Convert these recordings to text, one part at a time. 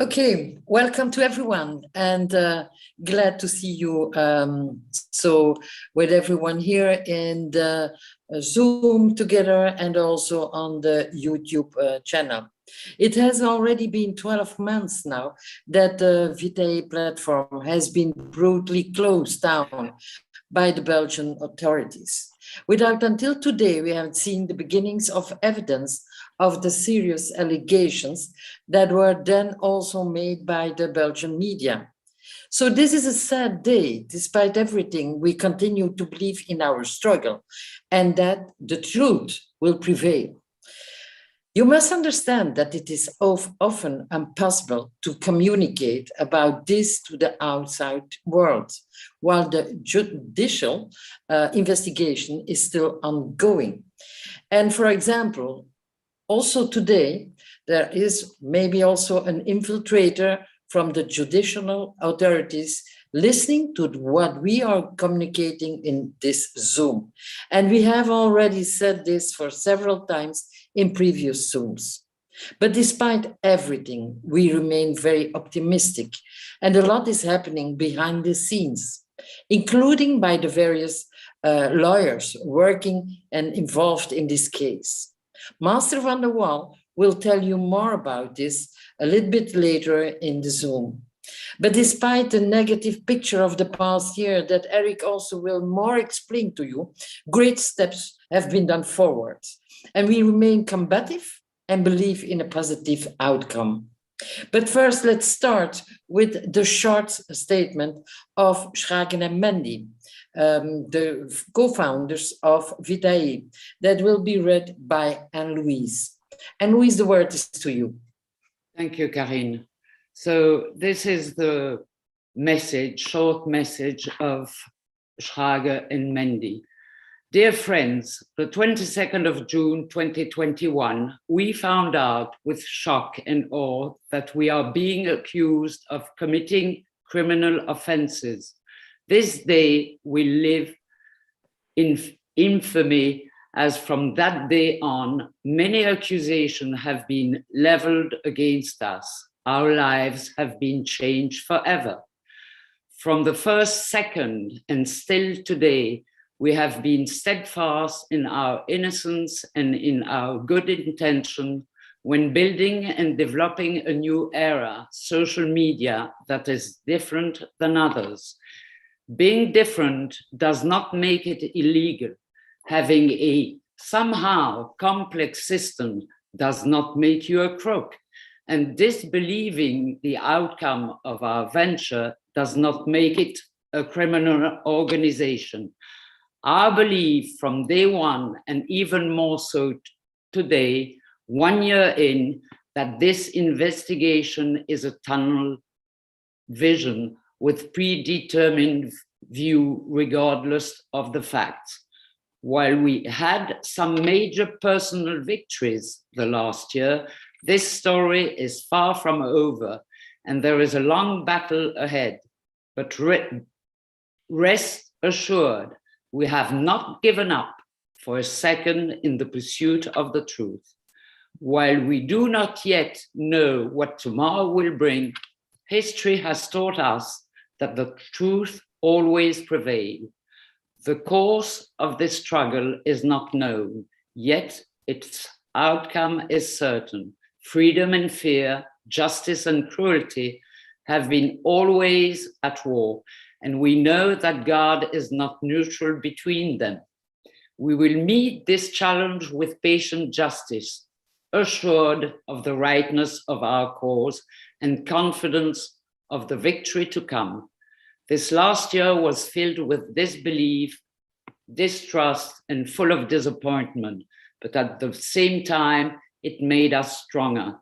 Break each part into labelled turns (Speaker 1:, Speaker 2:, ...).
Speaker 1: Okay, welcome to everyone, and glad to see you. With everyone here in the Zoom together and also on the YouTube channel. It has already been 12 months now that the Vitae platform has been brutally closed down by the Belgian authorities. Without until today, we have seen the beginnings of evidence of the serious allegations that were then also made by the Belgian media. So this is a sad day. Despite everything, we continue to believe in our struggle and that the truth will prevail. You must understand that it is often impossible to communicate about this to the outside world, while the judicial investigation is still ongoing. And for example, also today, there is maybe also an infiltrator from the judicial authorities listening to what we are communicating in this Zoom. And we have already said this for several times in previous Zooms. But despite everything, we remain very optimistic, and a lot is happening behind the scenes, including by the various lawyers working and involved in this case. Master van der Wal will tell you more about this a little bit later in the Zoom. But despite the negative picture of the past year that Eric also will more explain to you, great steps have been done forward. And we remain combative and believe in a positive outcome. But first, let's start with the short statement of Schaken and Mendy, the co-founders of Vitae, that will be read by Anne-Louise. Anne-Louise, the word is to you.
Speaker 2: Thank you, Karine. So this is the message, short message of Schrage and Mendy. Dear friends, the 22nd of June 2021, we found out with shock and awe that we are being accused of committing criminal offenses. This day we live in infamy, as from that day on, many accusations have been leveled against us. Our lives have been changed forever. From the first second and still today, we have been steadfast in our innocence and in our good intention when building and developing a new era, social media, that is different than others. Being different does not make it illegal. Having a somehow complex system does not make you a crook. And disbelieving the outcome of our venture does not make it a criminal organization. Our belief from day one, and even more so today, 1 year in, that this investigation is a tunnel vision with predetermined view regardless of the facts. While we had some major personal victories the last year, this story is far from over and there is a long battle ahead. But rest assured, we have not given up for a second in the pursuit of the truth. While we do not yet know what tomorrow will bring, history has taught us that the truth always prevails. The course of this struggle is not known, yet its outcome is certain. Freedom and fear, justice and cruelty have been always at war, and we know that God is not neutral between them. We will meet this challenge with patient justice, assured of the rightness of our cause and confidence of the victory to come. This last year was filled with disbelief, distrust, and full of disappointment, but at the same time, it made us stronger.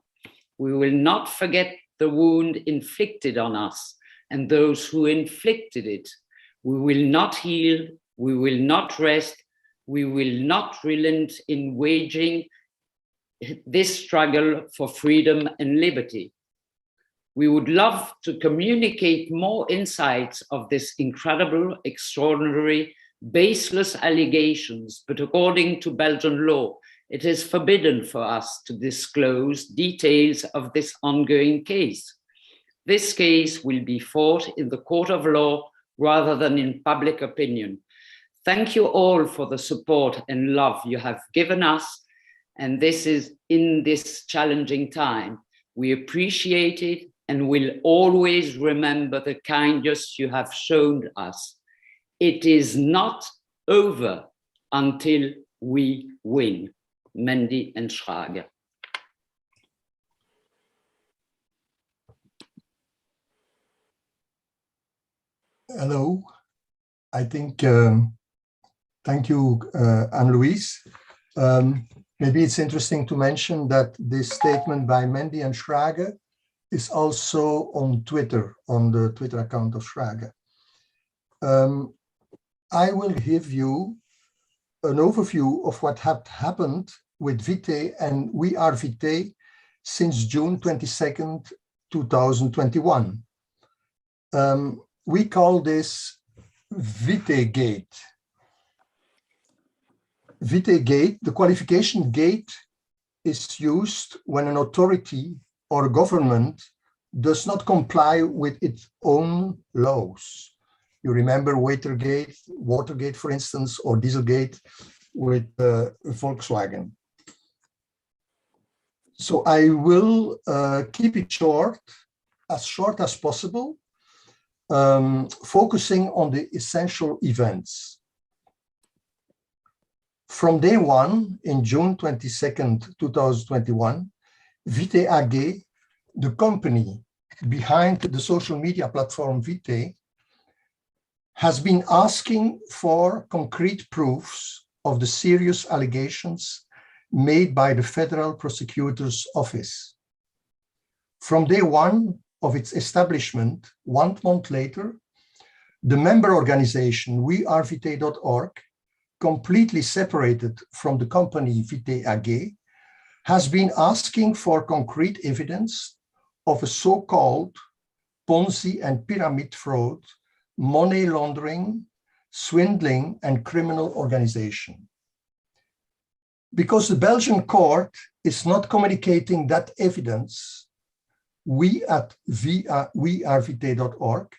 Speaker 2: We will not forget the wound inflicted on us and those who inflicted it. We will not heal, we will not rest, we will not relent in waging this struggle for freedom and liberty. We would love to communicate more insights of this incredible, extraordinary, baseless allegations, but according to Belgian law, it is forbidden for us to disclose details of this ongoing case. This case will be fought in the court of law rather than in public opinion. Thank you all for the support and love you have given us, and this is in this challenging time. We appreciate it and will always remember the kindness you have shown us. It is not over until we win. Mendy and Schrage.
Speaker 3: Hello, I think, thank you, Anne-Louise. Maybe it's interesting to mention that this statement by Mendy and Schrage is also on Twitter, on the Twitter account of Schrage. I will give you an overview of what had happened with Vitae and We Are Vitae since June 22nd, 2021. We call this Vitaegate. Vitaegate, the qualification gate is used when an authority or a government does not comply with its own laws. You remember Watergate, for instance, or Dieselgate with Volkswagen. So I will keep it short as possible, focusing on the essential events. From day one, in June 22nd, 2021, Vitaegate, the company behind the social media platform Vitae, has been asking for concrete proofs of the serious allegations made by the Federal Prosecutor's Office. From day one of its establishment, 1 month later, the member organization wearevitae.org, completely separated from the company Vitaegate, has been asking for concrete evidence of a so-called Ponzi and pyramid fraud, money laundering, swindling, and criminal organization. Because the Belgian court is not communicating that evidence, we at wearevitae.org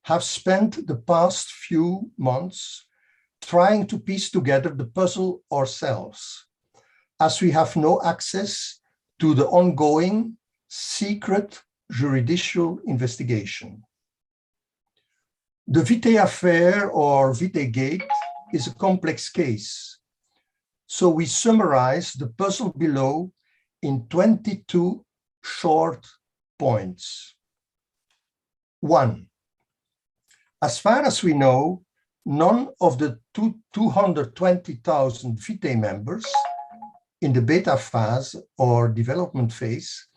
Speaker 3: have spent the past few months trying to piece together the puzzle ourselves, as we have no access to the ongoing secret judicial investigation. The Vitae affair, or Vitaegate, is a complex case. So we summarize the puzzle below in 22 short points. 1. As far as we know, none of the 220,000 Vitae members in the beta phase or development phase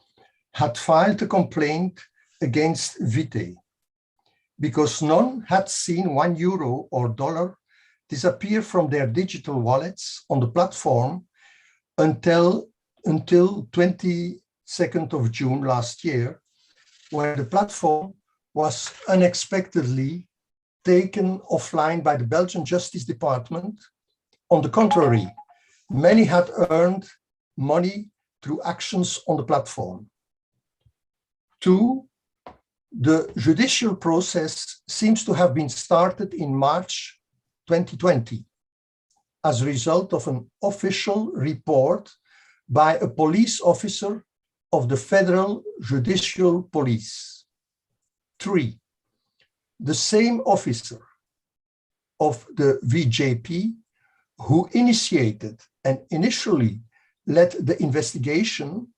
Speaker 3: had filed a complaint against Vitae, because none had seen €1 or dollar disappear from their digital wallets on the platform until 22nd of June last year, when the platform was unexpectedly taken offline by the Belgian Justice Department. On the contrary, many had earned money through actions on the platform. 2, the judicial process seems to have been started in March 2020 as a result of an official report by a police officer of the Federal Judicial Police. 3, the same officer of the VJP who initiated and initially led the investigation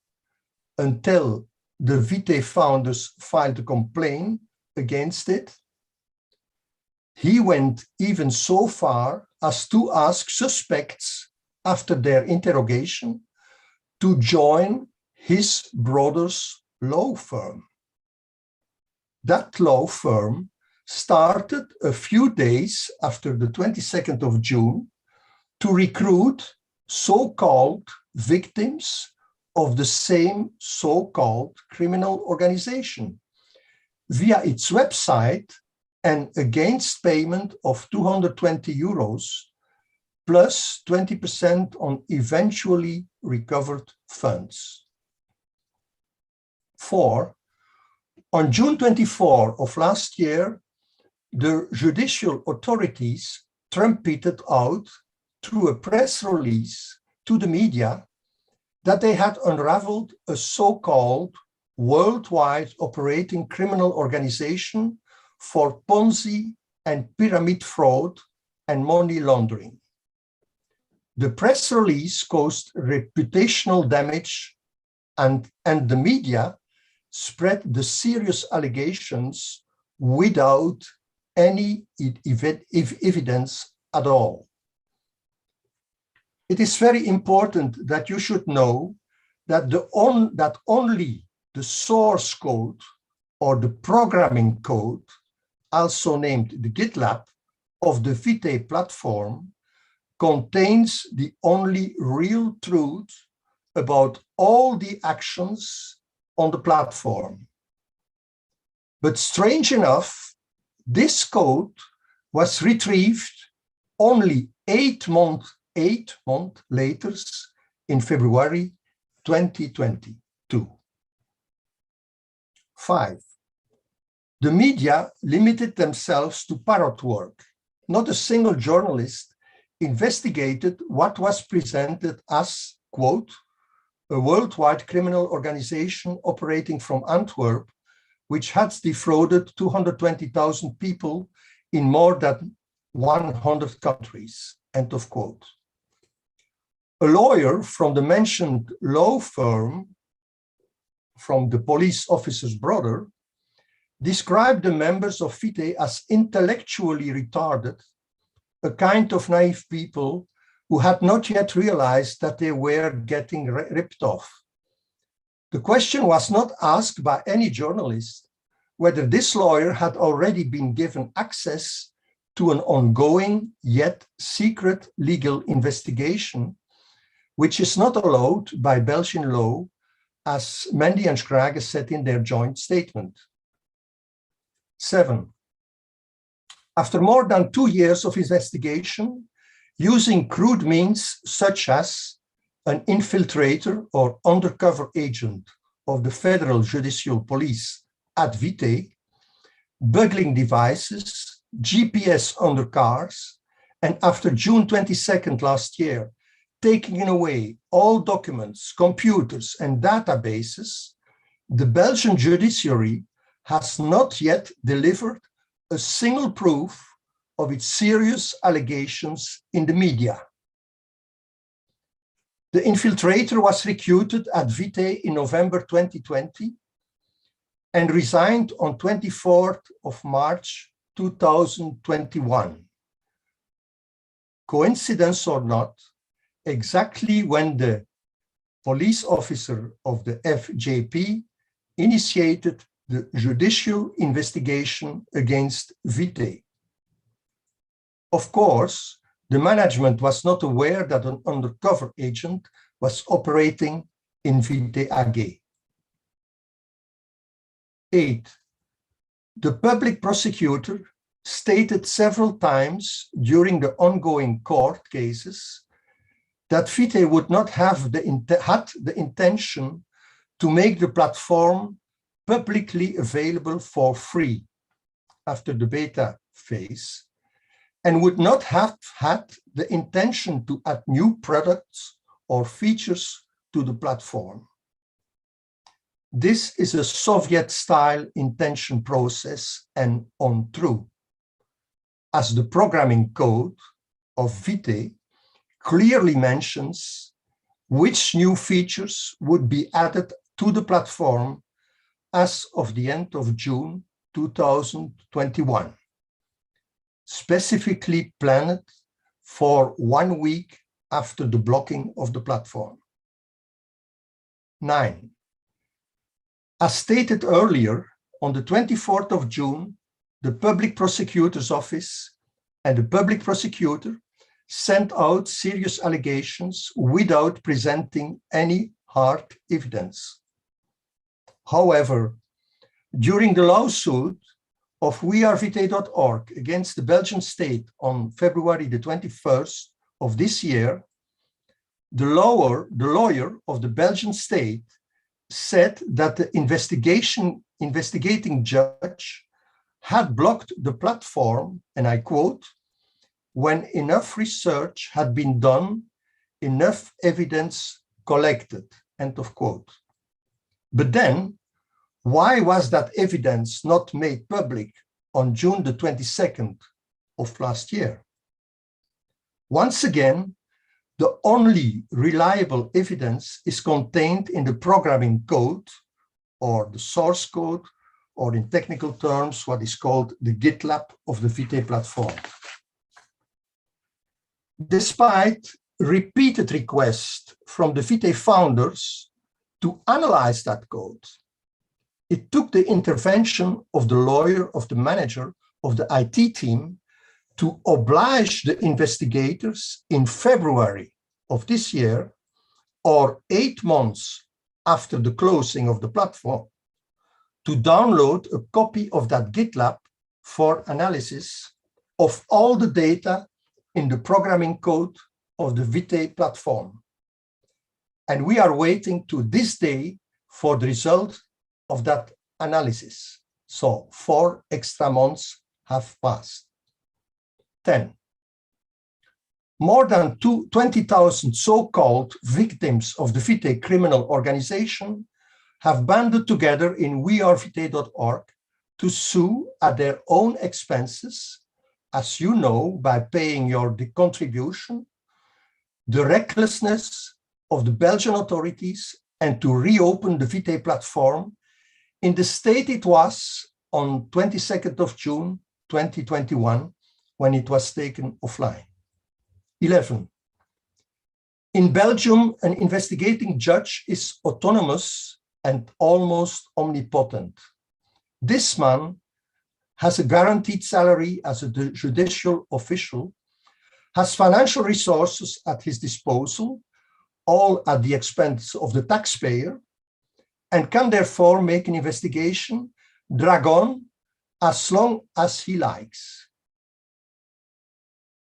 Speaker 3: until the Vitae founders filed a complaint against it. He went even so far as to ask suspects after their interrogation to join his brother's law firm. That law firm started a few days after the 22nd of June to recruit so-called victims of the same so-called criminal organization via its website and against payment of €220 plus 20% on eventually recovered funds. 4, On June 24 of last year, the judicial authorities trumpeted out through a press release to the media that they had unraveled a so-called worldwide operating criminal organization for Ponzi and pyramid fraud and money laundering. The press release caused reputational damage, and the media spread the serious allegations without any evidence at all. It is very important that you should know that only the source code or the programming code, also named the GitLab, of the Vitae platform contains the only real truth about all the actions on the platform. But strange enough, this code was retrieved only 8 months later in February 2022. 5. The media limited themselves to parrot work. Not a single journalist investigated what was presented as, quote, a worldwide criminal organization operating from Antwerp, which had defrauded 220,000 people in more than 100 countries, end of quote. A lawyer from the mentioned law firm, from the police officer's brother, described the members of Vitae as intellectually retarded, a kind of naive people who had not yet realized that they were getting ripped off. The question was not asked by any journalist whether this lawyer had already been given access to an ongoing yet secret legal investigation, which is not allowed by Belgian law, as Mendy and Schrage said in their joint statement. 7. After more than 2 years of investigation, using crude means such as an infiltrator or undercover agent of the Federal Judicial Police at Vitae, burgling devices, GPS under cars, and after June 22nd last year, taking away all documents, computers, and databases, the Belgian judiciary has not yet delivered a single proof of its serious allegations in the media. The infiltrator was recruited at Vitae in November 2020 and resigned on 24th of March 2021. Coincidence or not, exactly when the police officer of the FJP initiated the judicial investigation against Vitae. Of course, the management was not aware that an undercover agent was operating in Vitaegate. 8. The public prosecutor stated several times during the ongoing court cases that Vitae would not have had the intention to make the platform publicly available for free after the beta phase, and would not have had the intention to add new products or features to the platform. This is a Soviet-style intention process and untrue, as the programming code of Vitae clearly mentions which new features would be added to the platform as of the end of June 2021, specifically planned for 1 week after the blocking of the platform. 9. As stated earlier, on the 24th of June, the Public Prosecutor's Office and the Public Prosecutor sent out serious allegations without presenting any hard evidence. However, during the lawsuit of wearevitae.org against the Belgian state on February the 21st of this year, the lawyer of the Belgian state said that the investigation investigating judge had blocked the platform, and I quote, when enough research had been done, enough evidence collected, end of quote. But then, why was that evidence not made public on June the 22nd of last year? Once again, the only reliable evidence is contained in the programming code or the source code, or in technical terms, what is called the GitLab of the Vitae platform. Despite repeated requests from the Vitae founders to analyze that code, it took the intervention of the lawyer, of the manager, of the IT team to oblige the investigators in February of this year, or 8 months after the closing of the platform, to download a copy of that GitLab for analysis of all the data in the programming code of the Vitae platform. And we are waiting to this day for the result of that analysis. So 4 extra months have passed. 10. More than 20,000 so-called victims of the Vitae criminal organization have banded together in wearevitae.org to sue at their own expenses, as you know, by paying your contribution, the recklessness of the Belgian authorities, and to reopen the Vitae platform in the state it was on 22nd of June 2021, when it was taken offline. 11. In Belgium, an investigating judge is autonomous and almost omnipotent. This man has a guaranteed salary as a judicial official, has financial resources at his disposal, all at the expense of the taxpayer, and can therefore make an investigation drag on as long as he likes.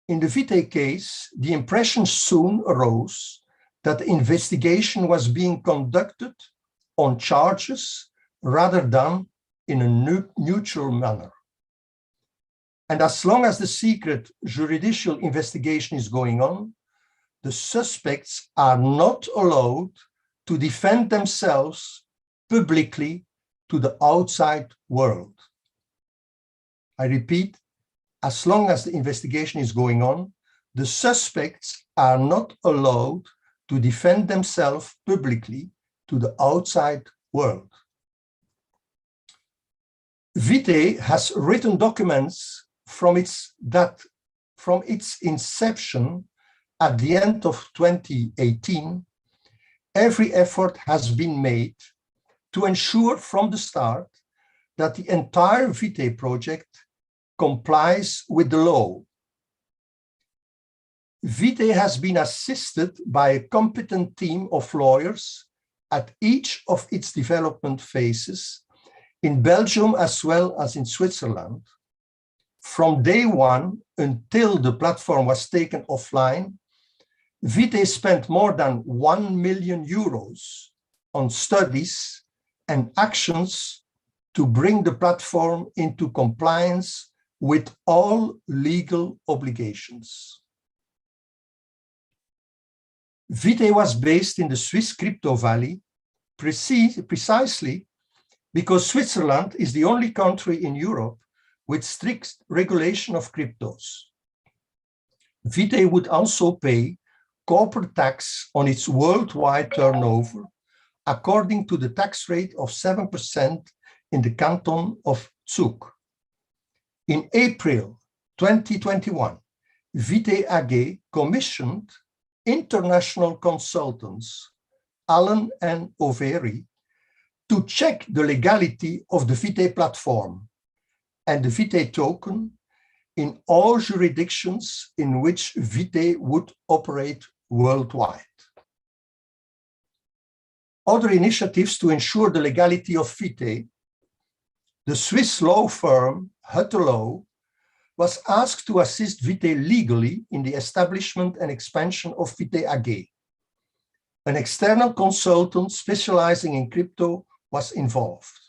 Speaker 3: In the Vitae case, the impression soon arose that the investigation was being conducted on charges rather than in a neutral manner. And as long as the secret judicial investigation is going on, the suspects are not allowed to defend themselves publicly to the outside world. I repeat, as long as the investigation is going on, the suspects are not allowed to defend themselves publicly to the outside world. Vitae has written documents from its inception at the end of 2018. Every effort has been made to ensure from the start that the entire Vitae project complies with the law. Vitae has been assisted by a competent team of lawyers at each of its development phases in Belgium as well as in Switzerland. From day one until the platform was taken offline, Vitae spent more than 1 million euros on studies and actions to bring the platform into compliance with all legal obligations. Vitae was based in the Swiss crypto valley precisely because Switzerland is the only country in Europe with strict regulation of cryptos. Vitae would also pay corporate tax on its worldwide turnover according to the tax rate of 7% in the canton of Zug. In April 2021, Vitaegate commissioned international consultants, Allen and Overy, to check the legality of the Vitae platform and the Vitae token in all jurisdictions in which Vitae would operate worldwide. Other initiatives to ensure the legality of Vitae: the Swiss law firm Hutte Law was asked to assist Vitae legally in the establishment and expansion of Vitaegate. An external consultant specializing in crypto was involved.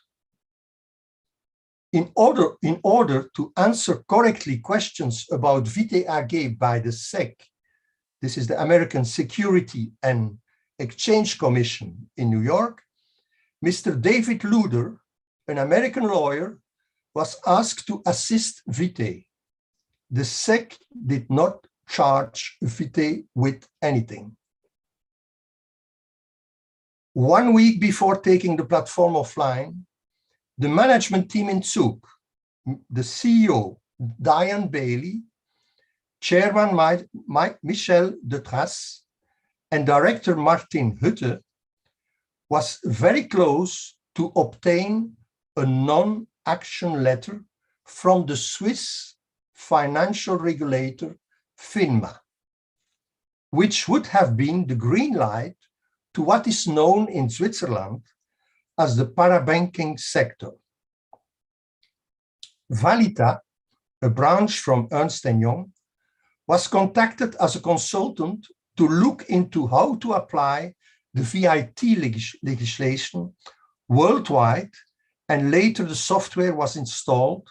Speaker 3: In order to answer correctly questions about Vitaegate by the SEC, this is the American Security and Exchange Commission in New York, Mr. David Luder, an American lawyer, was asked to assist Vitae. The SEC did not charge Vitae with anything. 1 week before taking the platform offline, the management team in Zug, the CEO, Diane Bailey, Chairman Michel de Trasse, and Director Martin Hutte, was very close to obtain a non-action letter from the Swiss financial regulator FINMA, which would have been the green light to what is known in Switzerland as the parabanking sector. Valita, a branch from Ernst & Young, was contacted as a consultant to look into how to apply the Vitae legislation worldwide, and later the software was installed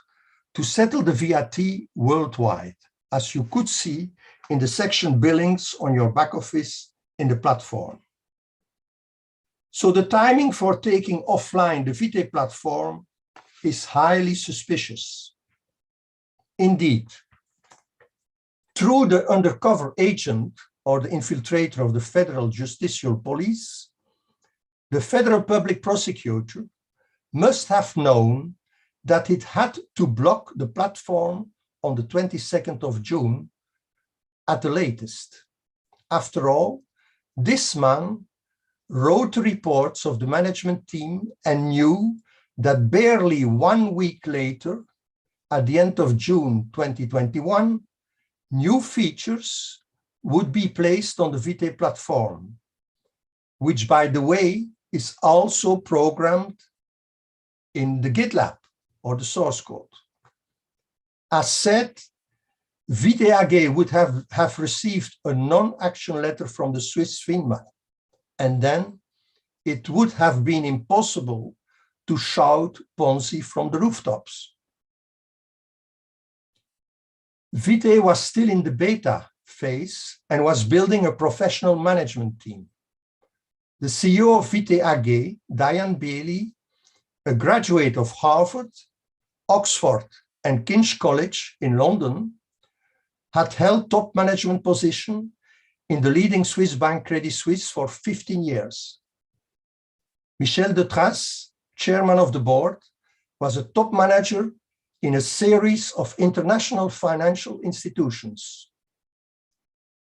Speaker 3: to settle the Vitae worldwide, as you could see in the section billings on your back office in the platform. So the timing for taking offline the Vitae platform is highly suspicious. Indeed, through the undercover agent or the infiltrator of the Federal Judicial Police, the Federal Public Prosecutor must have known that it had to block the platform on the 22nd of June at the latest. After all, this man wrote the reports of the management team and knew that barely 1 week later, at the end of June 2021, new features would be placed on the Vitae platform, which, by the way, is also programmed in the GitLab or the source code. As said, Vitaegate would have received a non-action letter from the Swiss FINMA, and then it would have been impossible to shout Ponzi from the rooftops. Vitae was still in the beta phase and was building a professional management team. The CEO of Vitaegate, Diane Bailey, a graduate of Harvard, Oxford, and King's College in London, had held top management position in the leading Swiss bank Credit Suisse for 15 years. Michel de Trasse, chairman of the board, was a top manager in a series of international financial institutions.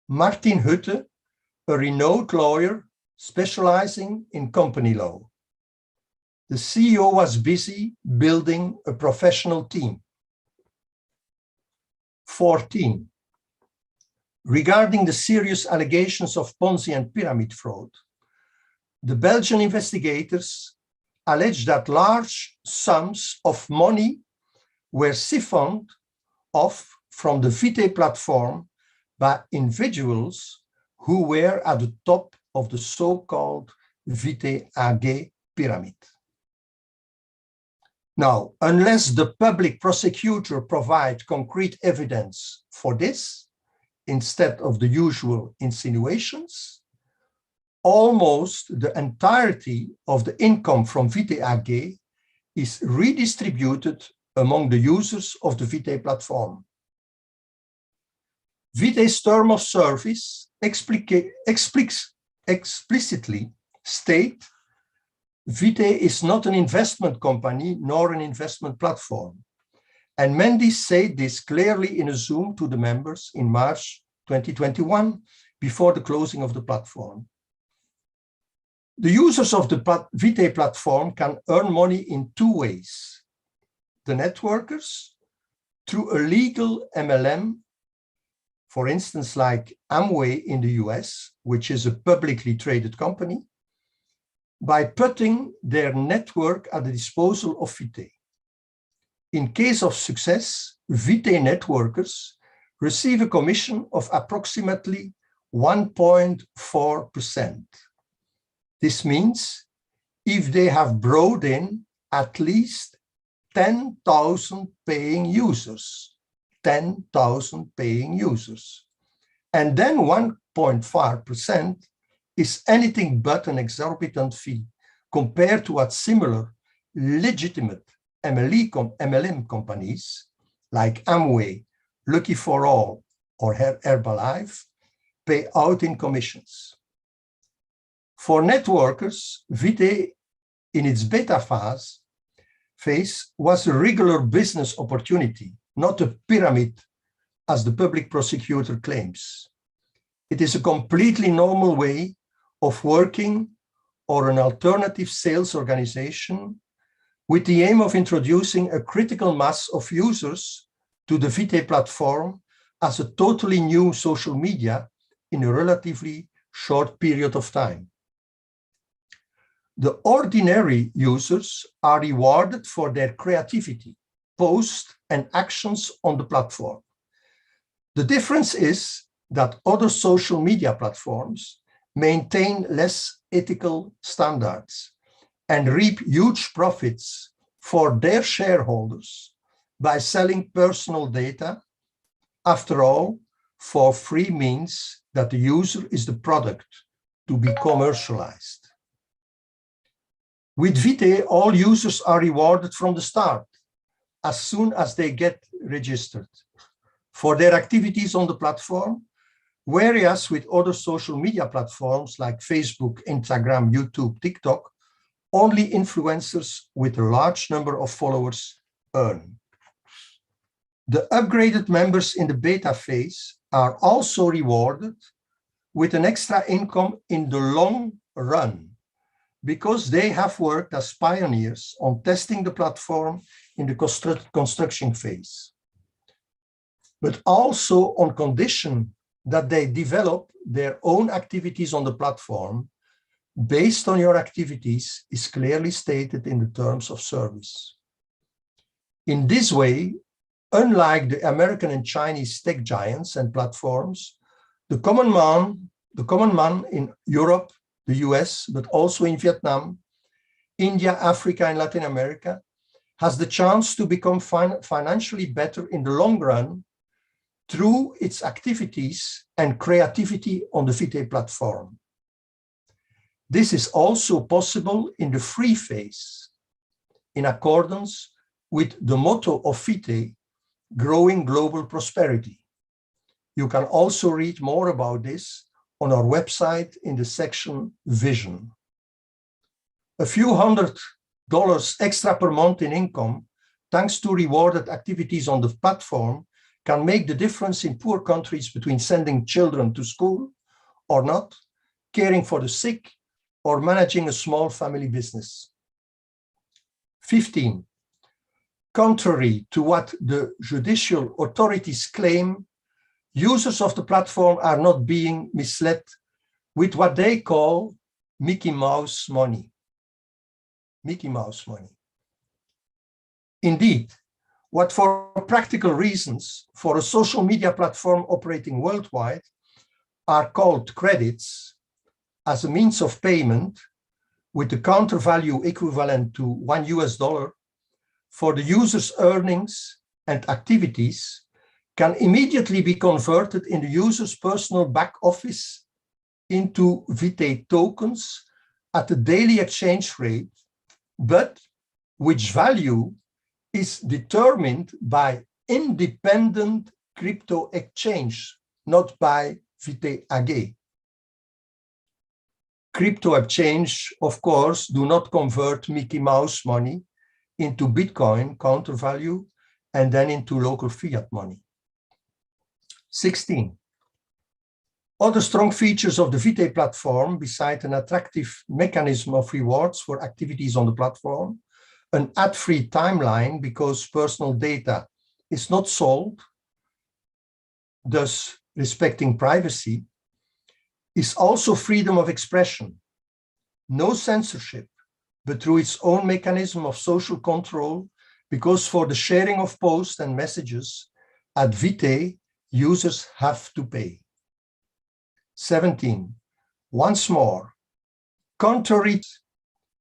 Speaker 3: Martin Hutte, a renowned lawyer specializing in company law. The CEO was busy building a professional team. 14. Regarding the serious allegations of Ponzi and pyramid fraud, the Belgian investigators alleged that large sums of money were siphoned off from the Vitae platform by individuals who were at the top of the so-called Vitaegate pyramid. Now, unless the public prosecutor provides concrete evidence for this, instead of the usual insinuations, almost the entirety of the income from Vitaegate is redistributed among the users of the Vitae platform. Vitae's term of service explicitly state Vitae is not an investment company nor an investment platform. And Mendy said this clearly in a Zoom to the members in March 2021, before the closing of the platform. The users of the Vitae platform can earn money in two ways. The networkers, through a legal MLM, for instance, like Amway in the US, which is a publicly traded company, by putting their network at the disposal of Vitae. In case of success, Vitae networkers receive a commission of approximately 1.4%. This means if they have brought in at least 10,000 paying users. 10,000 paying users. And then 1.5% is anything but an exorbitant fee compared to what similar legitimate MLM companies like Amway, Lucky for All, or Herbalife pay out in commissions. For networkers, Vitae in its beta phase was a regular business opportunity, not a pyramid as the public prosecutor claims. It is a completely normal way of working or an alternative sales organization with the aim of introducing a critical mass of users to the Vitae platform as a totally new social media in a relatively short period of time. The ordinary users are rewarded for their creativity, posts, and actions on the platform. The difference is that other social media platforms maintain less ethical standards and reap huge profits for their shareholders by selling personal data. After all, for free means that the user is the product to be commercialized. With Vitae, all users are rewarded from the start, as soon as they get registered, for their activities on the platform, whereas with other social media platforms like Facebook, Instagram, YouTube, TikTok, only influencers with a large number of followers earn. The upgraded members in the beta phase are also rewarded with an extra income in the long run, because they have worked as pioneers on testing the platform in the construction phase, but also on condition that they develop their own activities on the platform based on your activities is clearly stated in the terms of service. In this way, unlike the American and Chinese tech giants and platforms, the common man in Europe, the US, but also in Vietnam, India, Africa, and Latin America, has the chance to become financially better in the long run through its activities and creativity on the Vitae platform. This is also possible in the free phase, in accordance with the motto of Vitae, growing global prosperity. You can also read more about this on our website in the section Vision. A few $100 extra per month in income, thanks to rewarded activities on the platform, can make the difference in poor countries between sending children to school or not, caring for the sick, or managing a small family business. 15. Contrary to what the judicial authorities claim, users of the platform are not being misled with what they call Mickey Mouse money. Mickey Mouse money. Indeed, what for practical reasons for a social media platform operating worldwide are called credits as a means of payment with the counter value equivalent to $1 for the user's earnings and activities can immediately be converted in the user's personal back office into Vitae tokens at the daily exchange rate, but which value is determined by independent crypto exchange, not by Vitaegate. Crypto exchange, of course, do not convert Mickey Mouse money into Bitcoin counter value and then into local fiat money. 16. Other strong features of the Vitae platform, besides an attractive mechanism of rewards for activities on the platform, an ad-free timeline because personal data is not sold, thus respecting privacy, is also freedom of expression, no censorship, but through its own mechanism of social control, because for the sharing of posts and messages at Vitae, users have to pay. 17. Once more, contrary,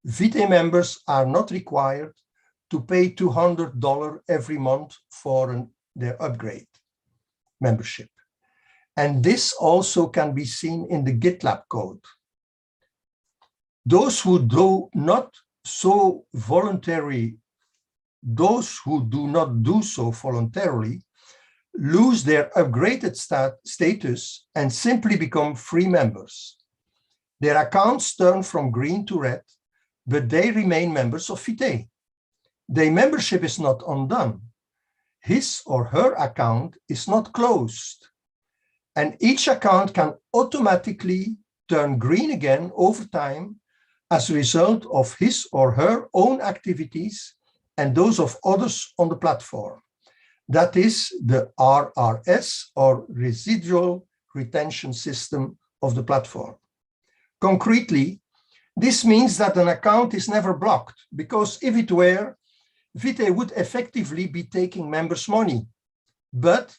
Speaker 3: Vitae members are not required to pay $200 every month for their upgrade membership. And this also can be seen in the GitLab code. Those who do not do not do so voluntarily lose their upgraded status and simply become free members. Their accounts turn from green to red, but they remain members of Vitae. Their membership is not undone. His or her account is not closed. And each account can automatically turn green again over time as a result of his or her own activities and those of others on the platform. That is the RRS, or residual retention system of the platform. Concretely, this means that an account is never blocked, because if it were, Vitae would effectively be taking members' money. But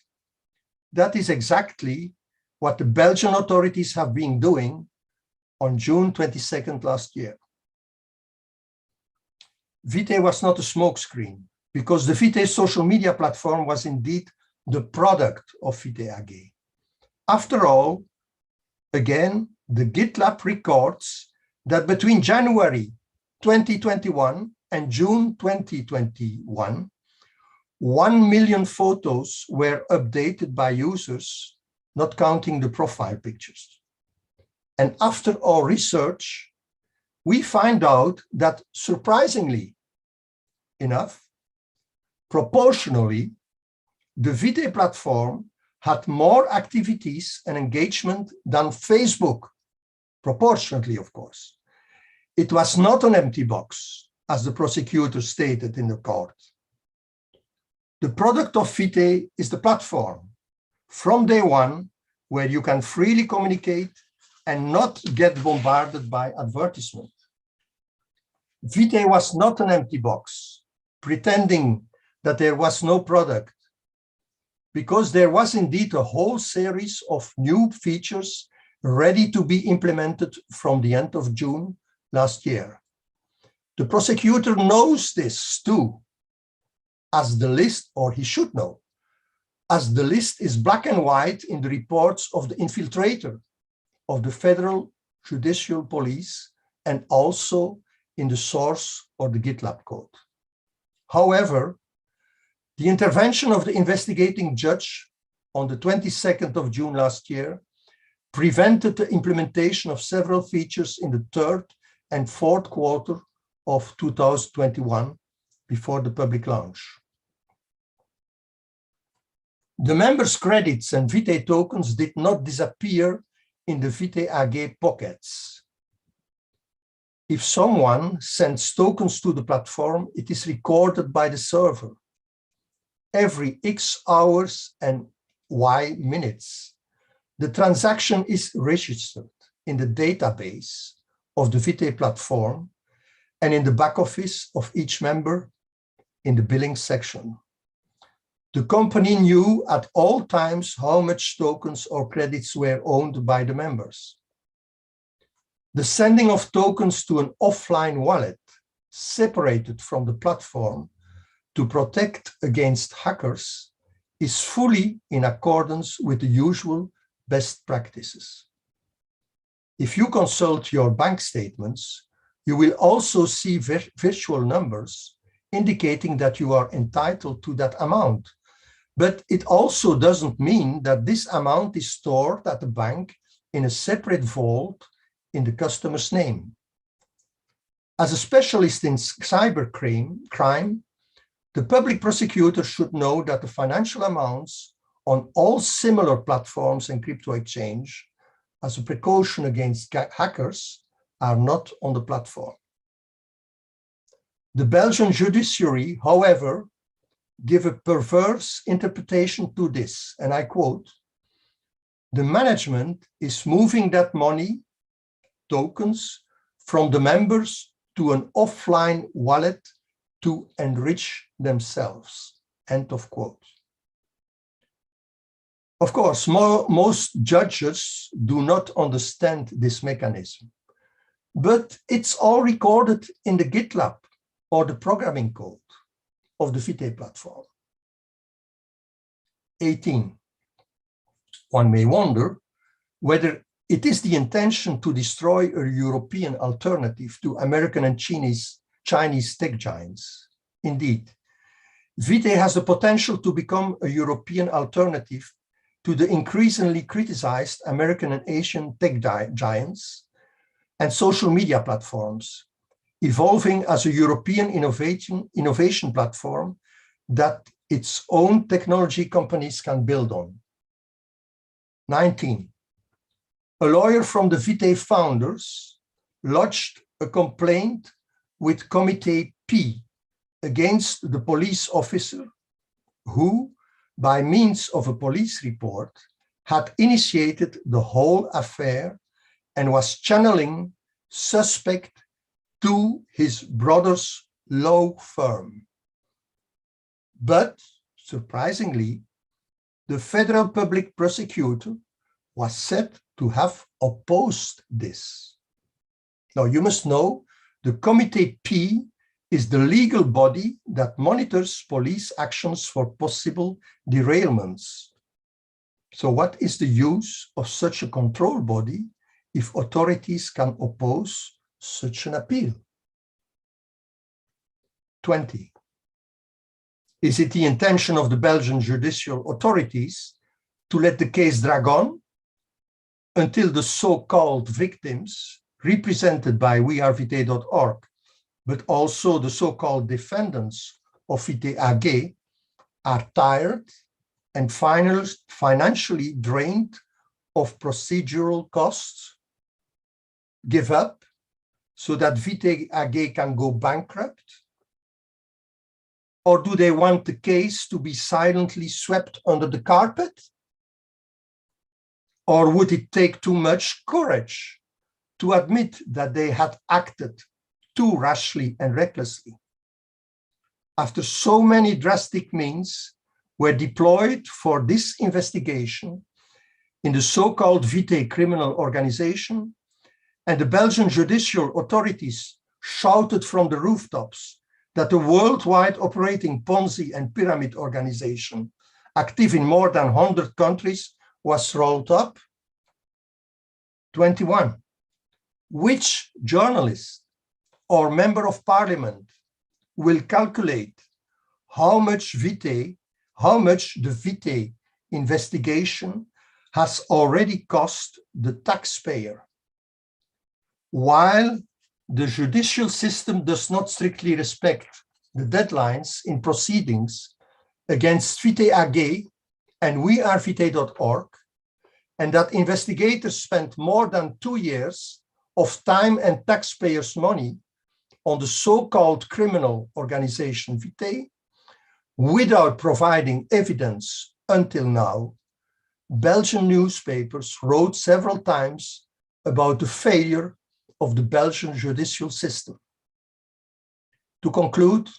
Speaker 3: that is exactly what the Belgian authorities have been doing on June 22nd last year. Vitae was not a smokescreen, because the Vitae social media platform was indeed the product of Vitaegate. After all, again, the GitLab records that between January 2021 and June 2021, 1 million photos were updated by users, not counting the profile pictures. And after our research, we find out that, surprisingly enough, proportionally, the Vitae platform had more activities and engagement than Facebook, proportionately, of course. It was not an empty box, as the prosecutor stated in the court. The product of Vitae is the platform from day one, where you can freely communicate and not get bombarded by advertisement. Vitae was not an empty box, pretending that there was no product, because there was indeed a whole series of new features ready to be implemented from the end of June last year. The prosecutor knows this too, as the list, or he should know, as the list is black and white in the reports of the infiltrator of the Federal Judicial Police and also in the source or the GitLab code. However, the intervention of the investigating judge on the 22nd of June last year prevented the implementation of several features in the third and fourth quarter of 2021 before the public launch. The members' credits and Vitae tokens did not disappear in the Vitaegate pockets. If someone sends tokens to the platform, it is recorded by the server. Every X hours and Y minutes, the transaction is registered in the database of the Vitae platform and in the back office of each member in the billing section. The company knew at all times how much tokens or credits were owned by the members. The sending of tokens to an offline wallet separated from the platform to protect against hackers is fully in accordance with the usual best practices. If you consult your bank statements, you will also see virtual numbers indicating that you are entitled to that amount. But it also doesn't mean that this amount is stored at the bank in a separate vault in the customer's name. As a specialist in cybercrime, the public prosecutor should know that the financial amounts on all similar platforms and crypto exchange, as a precaution against hackers, are not on the platform. The Belgian judiciary, however, give a perverse interpretation to this, and I quote, "The management is moving that money, tokens, from the members to an offline wallet to enrich themselves," end of quote. Of course, most judges do not understand this mechanism, but it's all recorded in the GitLab or the programming code. of the Vitae platform. 18. One may wonder whether it is the intention to destroy a European alternative to American and Chinese tech giants. Indeed, Vitae has the potential to become a European alternative to the increasingly criticized American and Asian tech giants and social media platforms, evolving as a European innovation platform that its own technology companies can build on. 19. A lawyer from the Vitae founders lodged a complaint with Committee P against the police officer who, by means of a police report, had initiated the whole affair and was channeling suspect to his brother's law firm. But, surprisingly, the federal public prosecutor was said to have opposed this. Now, you must know, the Committee P is the legal body that monitors police actions for possible derailments. So what is the use of such a control body if authorities can oppose such an appeal? 20. Is it the intention of the Belgian judicial authorities to let the case drag on until the so-called victims, represented by wearevitae.org, but also the so-called defendants of Vitaegate, are tired and financially drained of procedural costs, give up so that Vitaegate can go bankrupt? Or do they want the case to be silently swept under the carpet? Or would it take too much courage to admit that they had acted too rashly and recklessly? After so many drastic means were deployed for this investigation in the so-called Vitae criminal organization, and the Belgian judicial authorities shouted from the rooftops that the worldwide operating Ponzi and pyramid organization, active in more than 100 countries, was rolled up. 21. Which journalist or member of parliament will calculate how much the Vitae investigation has already cost the taxpayer? While the judicial system does not strictly respect the deadlines in proceedings against Vitaegate and wearevitae.org, and that investigators spent more than 2 years of time and taxpayers' money on the so-called criminal organization Vitae, without providing evidence until now, Belgian newspapers wrote several times about the failure of the Belgian judicial system. To conclude,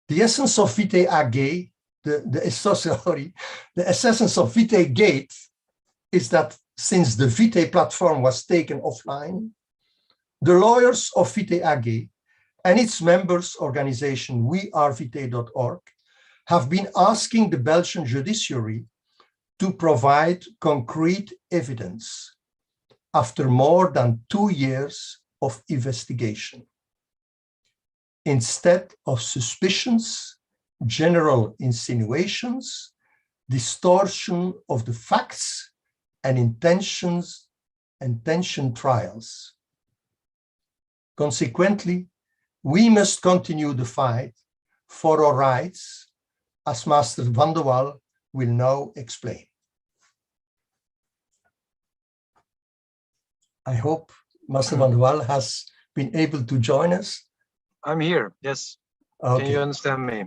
Speaker 3: the essence of Vitaegate, the essence of Vitaegate is that since the Vitae platform was taken offline, the lawyers of Vitaegate and its members organization wearevitae.org have been asking the Belgian judiciary to provide concrete evidence after more than 2 years of investigation. Instead of suspicions, general insinuations, distortion of the facts, and intention trials. Consequently, we must continue the fight for our rights, as Master Van de Waal will now explain. I hope Master Van de Waal has been able to join us.
Speaker 4: I'm here, yes. Okay. Can you understand me?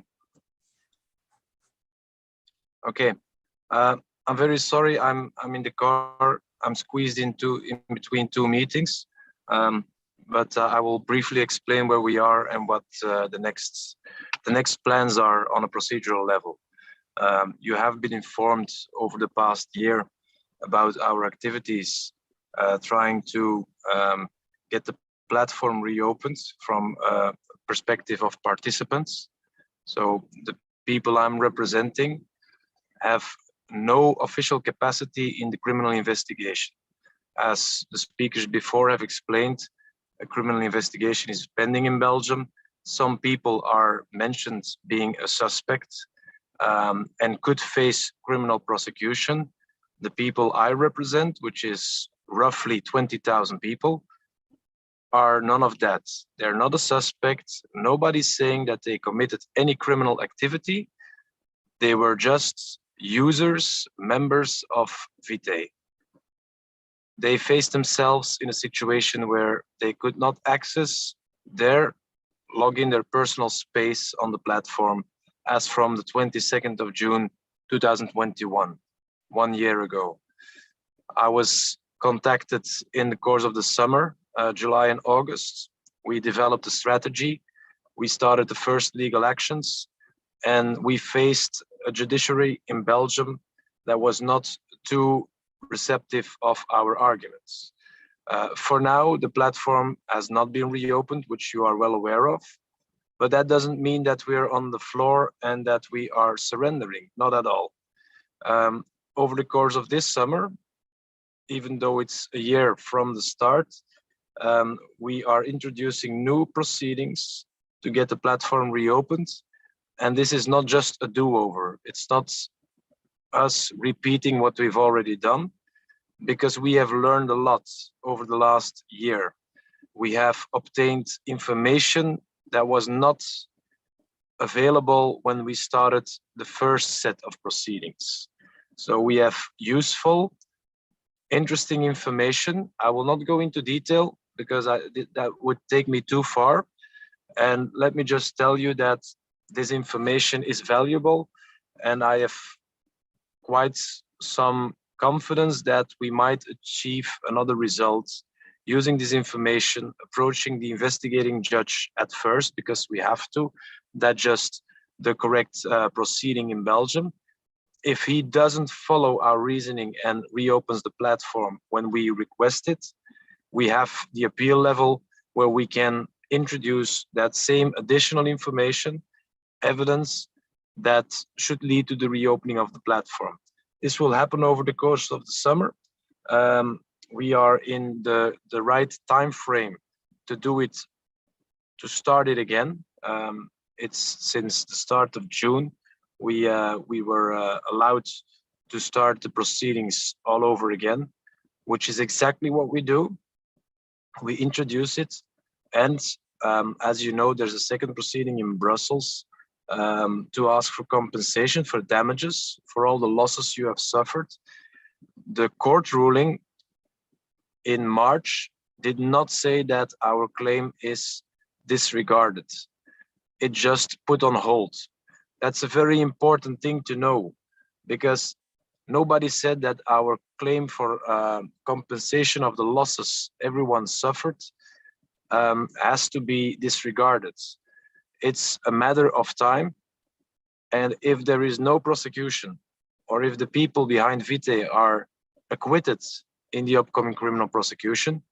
Speaker 4: Okay. I'm very sorry. I'm in the car. I'm squeezed in between 2 meetings. But I will briefly explain where we are and what the next plans are on a procedural level. You have been informed over the past year about our activities trying to get the platform reopened from a perspective of participants. So the people I'm representing have no official capacity in the criminal investigation. As the speakers before have explained, a criminal investigation is pending in Belgium. Some people are mentioned being a suspect and could face criminal prosecution. The people I represent, which is roughly 20,000 people, are none of that. They're not a suspect. Nobody's saying that they committed any criminal activity. They were just users, members of Vitae. They faced themselves in a situation where they could not access their login, their personal space on the platform as from the 22nd of June 2021, 1 year ago. I was contacted in the course of the summer, July and August. We developed a strategy. We started the first legal actions, and we faced a judiciary in Belgium that was not too receptive of our arguments. For now, the platform has not been reopened, which you are well aware of, but that doesn't mean that we're on the floor and that we are surrendering, not at all. Over the course of this summer, even though it's a year from the start, we are introducing new proceedings to get the platform reopened. And this is not just a do-over. It's not us repeating what we've already done, because we have learned a lot over the last year. We have obtained information that was not available when we started the first set of proceedings. So we have useful, interesting information. I will not go into detail because that would take me too far. And let me just tell you that this information is valuable, and I have quite some confidence that we might achieve another result using this information, approaching the investigating judge at first, because we have to, digest the correct proceeding in Belgium. If he doesn't follow our reasoning and reopens the platform when we request it, we have the appeal level where we can introduce that same additional information, evidence that should lead to the reopening of the platform. This will happen over the course of the summer. We are in the right time frame to do it, to start it again. It's since the start of June, we were allowed to start the proceedings all over again, which is exactly what we do. We introduce it, and as you know, there's a second proceeding in Brussels to ask for compensation for damages for all the losses you have suffered. The court ruling in March did not say that our claim is disregarded. It just put on hold. That's a very important thing to know, because nobody said that our claim for compensation of the losses everyone suffered has to be disregarded. It's a matter of time, and if there is no prosecution, or if the people behind Vitae are acquitted in the upcoming criminal prosecution,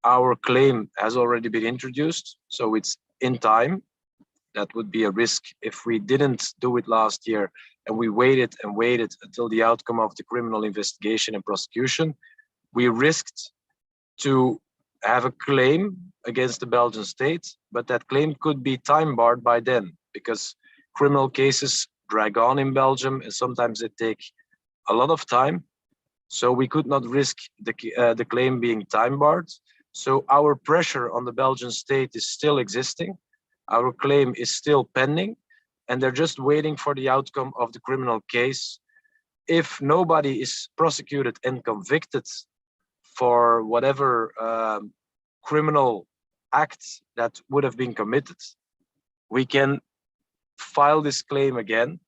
Speaker 4: our claim has already been introduced, so it's in time. That would be a risk if we didn't do it last year and we waited and waited until the outcome of the criminal investigation and prosecution. We risked to have a claim against the Belgian state, but that claim could be time barred by then, because criminal cases drag on in Belgium and sometimes they take a lot of time. So we could not risk the claim being time barred. So our pressure on the Belgian state is still existing. Our claim is still pending, and they're just waiting for the outcome of the criminal case. If nobody is prosecuted and convicted for whatever criminal act that would have been committed, we can file this claim again,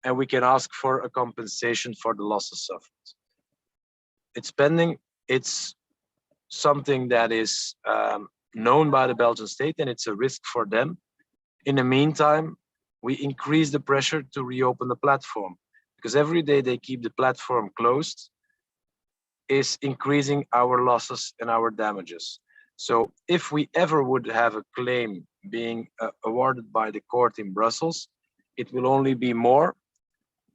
Speaker 4: and we can ask for a compensation for the losses suffered. It's pending. It's something that is known by the Belgian state, and it's a risk for them. In the meantime, we increase the pressure to reopen the platform, because every day they keep the platform closed is increasing our losses and our damages. So if we ever would have a claim being awarded by the court in Brussels, it will only be more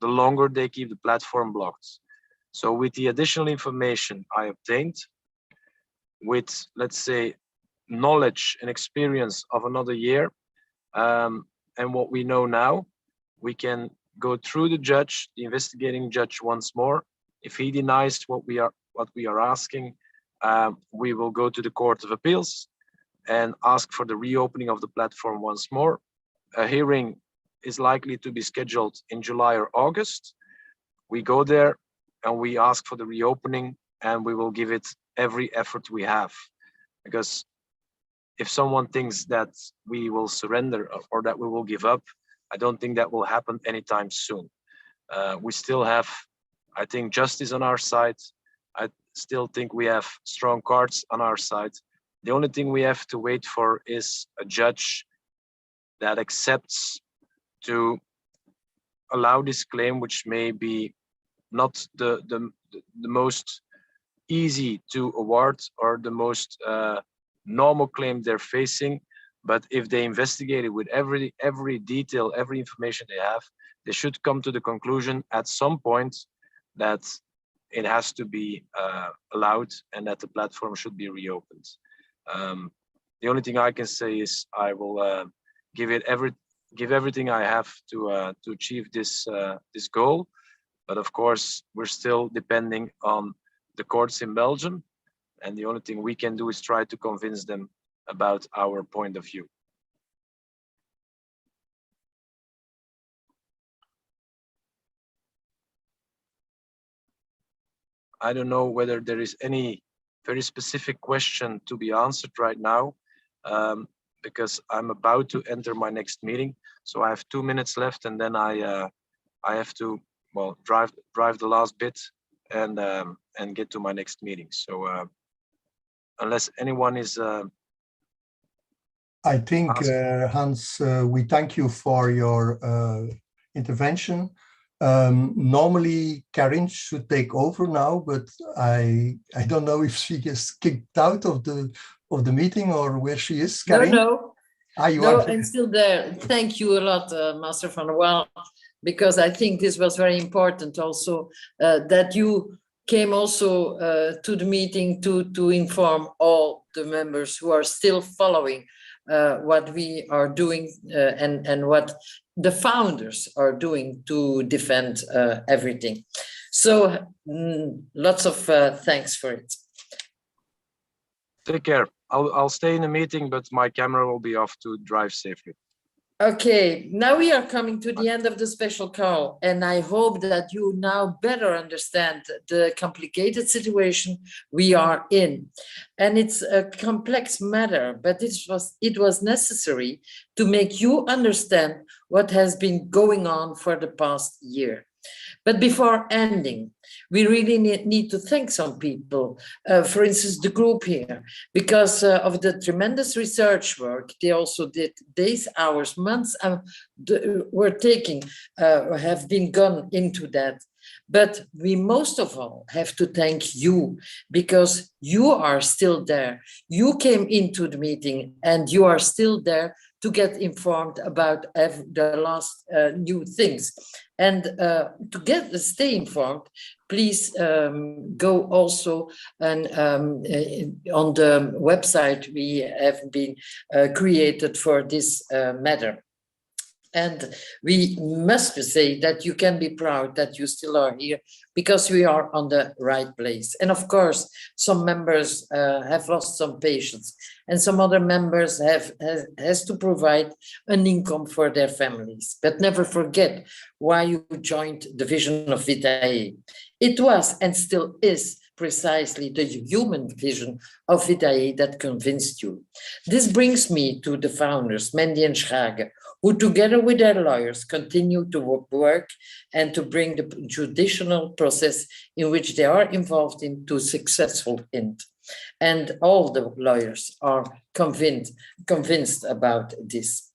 Speaker 4: the longer they keep the platform blocked. So with the additional information I obtained, with, let's say, knowledge and experience of another year, and what we know now, we can go through the judge, the investigating judge, once more. If he denies what we are asking, we will go to the Court of Appeals and ask for the reopening of the platform once more. A hearing is likely to be scheduled in July or August. We go there and we ask for the reopening, and we will give it every effort we have. Because if someone thinks that we will surrender or that we will give up, I don't think that will happen anytime soon. We still have, I think, justice on our side. I still think we have strong cards on our side. The only thing we have to wait for is a judge that accepts to allow this claim, which may be not the most easy to award or the most normal claim they're facing, but if they investigate it with every detail, every information they have, they should come to the conclusion at some point that it has to be allowed and that the platform should be reopened. The only thing I can say is I will give everything I have to achieve this goal. But of course, we're still depending on the courts in Belgium, and the only thing we can do is try to convince them about our point of view. I don't know whether there is any very specific question to be answered right now, because I'm about to enter my next meeting. So I have 2 minutes left, and then I have to, well, drive the last bit and get to my next meeting. So unless anyone is
Speaker 3: I think, Hans, we thank you for your intervention. Normally, Karin should take over now, but I don't know if she is kicked out of the meeting or where she is. Karin?
Speaker 1: No,
Speaker 3: are
Speaker 1: I'm still there. Thank you a lot, Master van der Waal, because I think this was very important also, that you came also to the meeting to inform all the members who are still following what we are doing and what the founders are doing to defend everything. So lots of thanks for it.
Speaker 4: Take care. I'll stay in the meeting, but my camera will be off to drive safely.
Speaker 1: Okay, now we are coming to the end of the special call, and I hope that you now better understand the complicated situation we are in. And it's a complex matter, but it was necessary to make you understand what has been going on for the past year. But before ending, we really need to thank some people, for instance, the group here, because of the tremendous research work they also did, days, hours, months have been gone into that. But we most of all have to thank you, because you are still there. You came into the meeting and you are still there to get informed about the last new things. And to stay informed, please go also and on the website we have been created for this matter. And we must say that you can be proud that you still are here, because we are on the right place. And of course, some members have lost some patients, and some other members has to provide an income for their families. But never forget why you joined the vision of Vitae. It was and still is precisely the human vision of Vitae that convinced you. This brings me to the founders, Mendy and Schrage, who together with their lawyers continue to work and to bring the judicial process in which they are involved in to successful end. And all the lawyers are convinced about this.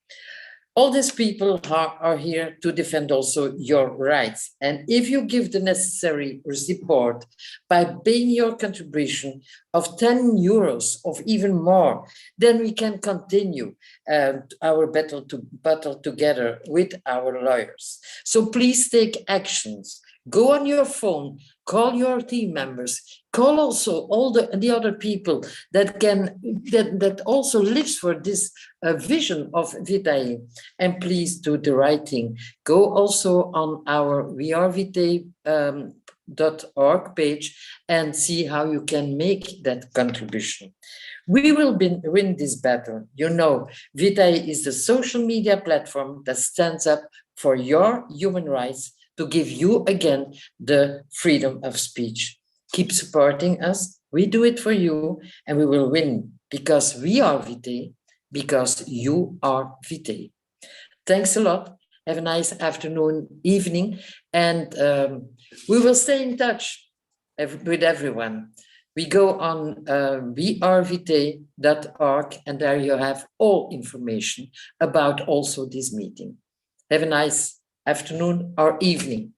Speaker 1: All these people are here to defend also your rights. And if you give the necessary support by paying your contribution of 10 euros or even more, then we can continue our battle together with our lawyers. So please take actions. Go on your phone, call your team members, call also all the other people that also lives for this vision of Vitae, and please do the right thing. Go also on our wearevitae.org page and see how you can make that contribution. We will win this battle. You know, Vitae is the social media platform that stands up for your human rights to give you again the freedom of speech. Keep supporting us. We do it for you, and we will win because we are Vitae, because you are Vitae. Thanks a lot. Have a nice afternoon, evening, and we will stay in touch with everyone. We go on wearevitae.org, and there you have all information about also this meeting. Have a nice afternoon or evening.